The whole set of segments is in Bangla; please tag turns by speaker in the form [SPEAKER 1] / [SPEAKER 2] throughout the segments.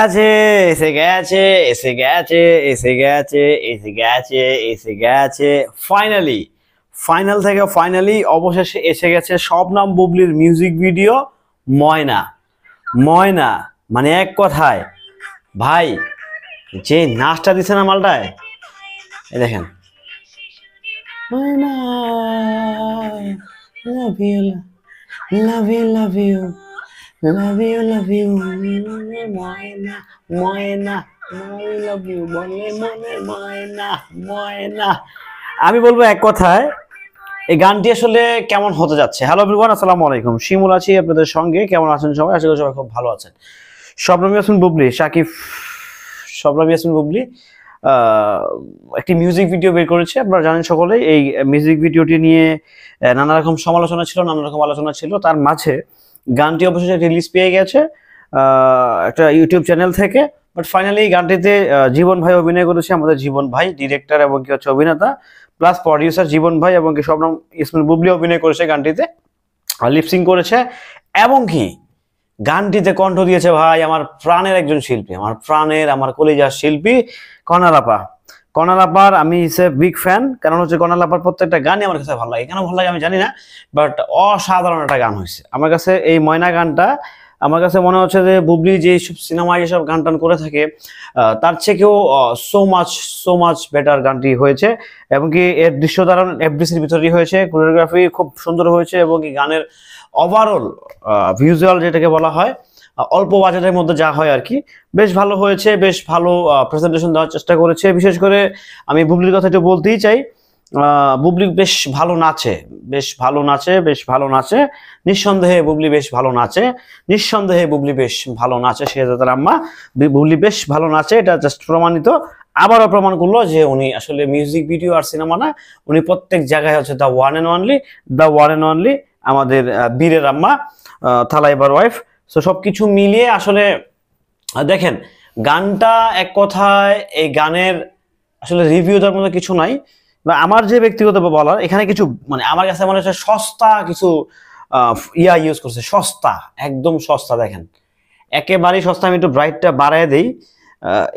[SPEAKER 1] গেছে এসে গেছে এসে গেছে এসে গেছে এসে গেছে এসে গেছে ফাইনালি ফাইনাল থেকে ফাইনালি অবশেষে এসে গেছে শবনম বুবলির মিউজিক ভিডিও ময়না। ময়না মানে এক কথায় ভাই যে নাচটা দিছে না মালটায়, এই দেখেন Moyna love you love you love you love you love you Moyna Moyna I love you বলে মনে ময়না ময়না। আমি বলবো এক কথায় এই গানটি আসলে কেমন হতে যাচ্ছে। হ্যালো এভরিওয়ান, আসসালামু আলাইকুম, শিমুল আছি আপনাদের সঙ্গে। কেমন আছেন সবাই? আশা করি সবাই খুব ভালো আছেন। শবনম ইয়াসমিন বুবলি শাকিব শবনম ইয়াসমিন বুবলি একটি মিউজিক ভিডিও বের করেছে। আপনারা জানেন সকলেই এই মিউজিক ভিডিওটি নিয়ে নানা রকম সমালোচনা ছিল, নানা রকম আলোচনা ছিল। তার মাঝে গানটি অবশেষে রিলিজ পেয়ে গেছে একটা ইউটিউব চ্যানেল থেকে। বাট ফাইনালি গানটিতে জীবন ভাই অভিনয় করেছে, আমাদের জীবন ভাই ডিরেক্টর এবং কি হচ্ছে অভিনেতা প্লাস প্রডিউসার জীবন ভাই, এবং কি শবনম ইয়াসমিন বুবলি অভিনয় করেছে গানটিতে, লিপসিং করেছে এবং কি গানটিতে কণ্ঠ দিয়েছে ভাই আমার প্রাণের একজন শিল্পী, আমার প্রাণের আমার কলিজার শিল্পী কর্নাল আপা। কর্নাল আপার আমি বিগ ফ্যান, কারণ হচ্ছে কর্নাল আপার প্রত্যেকটা গানই আমার কাছে ভালো লাগে। কেন ভালো লাগে আমি জানি না, বাট অসাধারণ একটা গান হয়েছে আমার কাছে। এই ময়না গানটা আমার কাছে মনে হচ্ছে যে বুবলি যে সিনেমায় যেসব গান টান করে থাকে তার থেকেও সো মাচ বেটার গানটি হয়েছে। এবং কি এর দৃশ্য ধারণ এফডিসির ভিতরেই হয়েছে, কোরিওগ্রাফি খুব সুন্দর হয়েছে, এবং কি গানের ওভারঅল ভিজুয়াল যেটাকে বলা হয় অল্প বাজেটের মধ্যে যা হয় আর কি, বেশ ভালো হয়েছে। বেশ ভালো প্রেজেন্টেশন দেওয়ার চেষ্টা করেছে। বিশেষ করে আমি বুবলির কথা একটু বলতেই চাই, বুবলি বেশ ভালো নাচে, বেশ ভালো নাচে, বেশ ভালো নাচে। নিঃসন্দেহে বুবলি বেশ ভালো নাচে, নিঃসন্দেহে বুবলি বেশ ভালো নাচে। শেহজাদার আম্মা বুবলি বেশ ভালো নাচে, এটা জাস্ট প্রমাণিত। আবারও প্রমাণ করলো যে উনি আসলে মিউজিক ভিডিও আর সিনেমা না, উনি প্রত্যেক জায়গায় হচ্ছে দ্য ওয়ান অ্যান্ড অনলি আমাদের বীরের আম্মা, থালাইবার ওয়াইফ। তো সবকিছু মিলিয়ে আসলে দেখেন গানটা এক কথায়, এই গানের আসলে রিভিউ দেওয়ার মতো কিছু নাই। বা আমার যে ব্যক্তিগত বলার এখানে কিছু মানে আমার কাছে মনে হচ্ছে সস্তা কিছু ইউজ করছে, সস্তা, একদম সস্তা। দেখেন একেবারেই সস্তা। আমি একটু ব্রাইটটা বাড়ায় দিই।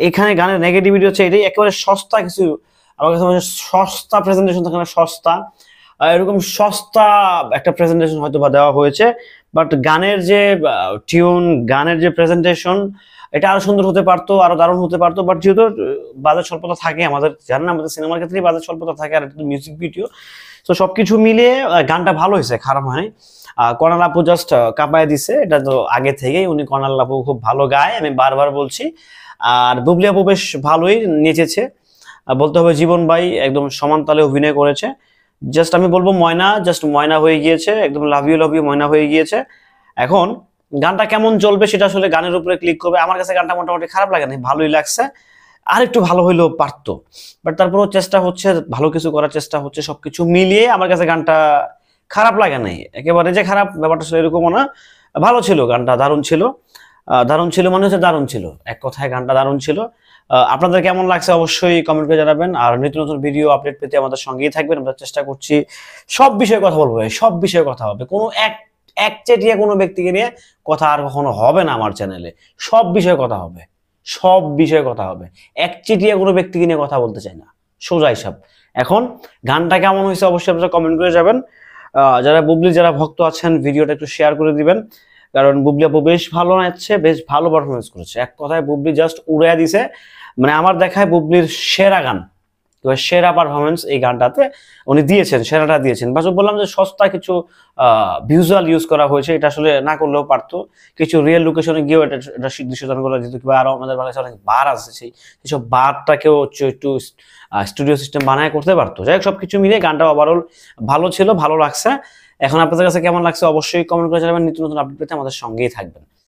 [SPEAKER 1] এখানে গানের নেগেটিভিটি হচ্ছে এটাই, একেবারে সস্তা কিছু আমার কাছে মনে হচ্ছে সস্তা প্রেজেন্টেশন থাকে না, সস্তা এরকম সস্তা একটা প্রেজেন্টেশন হয়তো বা দেওয়া হয়েছে। বাট গানের যে টিউন, গানের যে প্রেজেন্টেশন, এটা আরো সুন্দর হতে পারতো, আরো দারুণ হতে পারতো। বাট যেহেতু বাজেট স্বল্পতা থাকে, আমাদের জানেন আমাদের সিনেমার ক্ষেত্রে বাজেট স্বল্পতা থাকে, আর এটা মিউজিক ভিডিও। তো সবকিছু মিলিয়ে গানটা ভালো হয়েছে, খারাপ হয়নি। কর্নাল আপু জাস্ট কাঁপায় দিছে, এটা তো আগে থেকেই উনি কর্নাল আপু খুব ভালো গায়, আমি বারবার বলছি। আর বুবলি আপু বেশ ভালোই নেচেছে, বলতে হবে জীবন ভাই একদম সমান তালে অভিনয় করেছে। জাস্ট আমি বলবো ময়না জাস্ট ময়না হয়ে গিয়েছে, একদম লাভ ইউ ময়না হয়ে গিয়েছে। এখন গানটা কেমন চলবে সেটা আসলে গানের উপরে ক্লিক করবে। আমার কাছে গানটা মোটামুটি খারাপ লাগে না, ভালোই লাগছে। আর একটু ভালো হইলেও পারতো, বাট তারপরেও চেষ্টা হচ্ছে, ভালো কিছু করার চেষ্টা হচ্ছে। সবকিছু মিলিয়ে আমার কাছে গানটা খারাপ লাগে নাই, একেবারে যে খারাপ ব্যাপারটা ছিল এরকমও না। ভালো ছিল গানটা, দারুণ ছিল। দারুণ ছিল মানে হচ্ছে দারুণ ছিল, এক কথায় গানটা দারুণ ছিল। আপনাদের কেমন লাগছে অবশ্যই কমেন্ট করে জানাবেন। আর নিত্য নতুন ভিডিও আপডেট পেতে আমাদের সঙ্গেই থাকবেন। আমরা চেষ্টা করছি সব বিষয়ে কথা বলবো, সব বিষয়ে কথা হবে। কোনো একচেটিয়া কোনো ব্যক্তিকে নিয়ে কথা আর কখনো হবে না আমার চ্যানেলে। সব বিষয়ে কথা হবে, সব বিষয়ে কথা হবে। একচেটিয়া কোনো ব্যক্তিকে নিয়ে কথা বলতে চাই না, সোজা হিসাব। এখন গানটা কেমন হয়েছে অবশ্যই আপনারা কমেন্ট করে যাবেন। যারা বুবলি যারা ভক্ত আছেন ভিডিওটা একটু শেয়ার করে দিবেন, কারণ বুবলি আপু বেশ ভালো নাচছে, বেশ ভালো পারফরমেন্স করেছে। এক কথায় বুবলি জাস্ট উড়াইয়া দিছে, মানে আমার দেখায় বুবলির সেরা গান, সেরা পারফরমেন্স এই গানটাতে উনি দিয়েছেন, সেরাটা দিয়েছেন। বাস বললাম যে সস্তা কিছু ভিজুয়াল ইউজ করা হয়েছে, এটা আসলে না করলেও পারতো। কিছু রিয়েল লোকেশনে গিয়েও এটা দৃশ্যধারণ করা যেত, কিংবা আরো আমাদের বাংলাদেশে অনেক বার আছে, সেইসব বারটাকেও একটু স্টুডিও সিস্টেম বানায় করতে পারতো। যাই হোক সবকিছু মিলিয়ে গানটা ওভারঅল ভালো ছিল, ভালো লাগছে। এখন আপনাদের কাছে কেমন লাগছে অবশ্যই কমেন্ট করে জানাবেন। নিত্য নতুন আপডেট পেতে আমাদের সঙ্গেই থাকবেন।